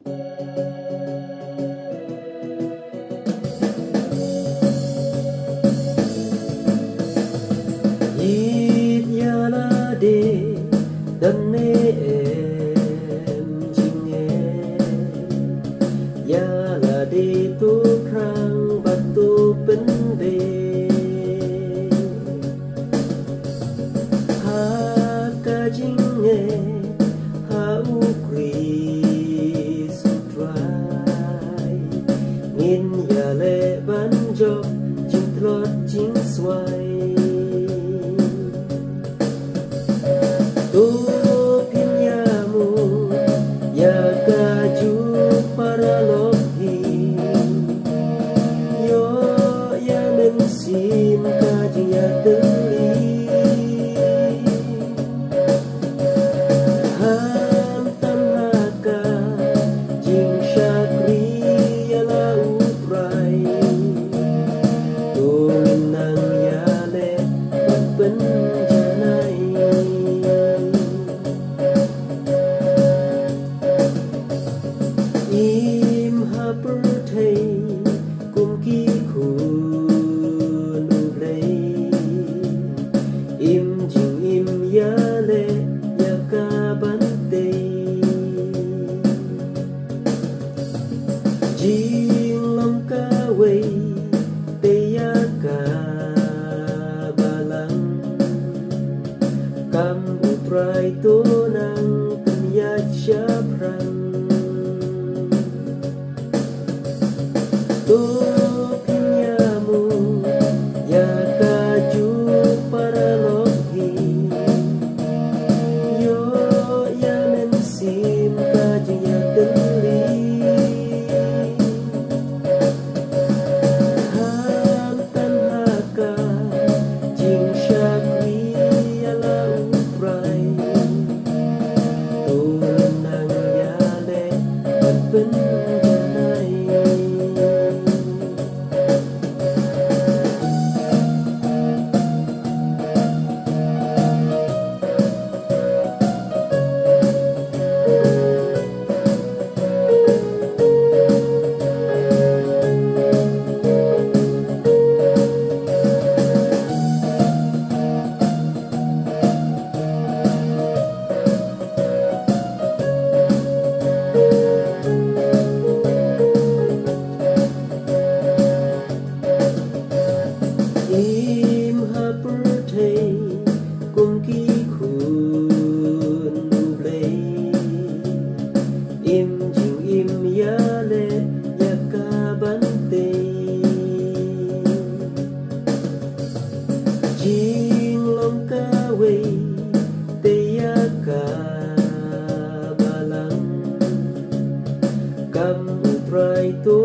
Yết ya la de đâm nê em chinh nghe ya la de tu khang bắt tu bên về ha ca chinh nghe ha u quỳ sutrai nghìn ya lệ ban job chinh lót chinh xoay paralok yo ya men sim ka jia teli ham tam haka jing shakri ya la utrai tu nang ya le pen janai im ha per thei kum ki khun rei im jing im ya le ya ka ban te jing lam ka wei te ya ka balang kam utrai to nang kan ya cha prang tu pinyamu ya kaju paralok yo ya mensim kaju ya teli ham tan haka jing shakri ya la utrai tu nang ya le pen im ha per thei kum ki khun lei im jing im ya le ya ka ban te jing long ka wei te ya ka balang kam utrai to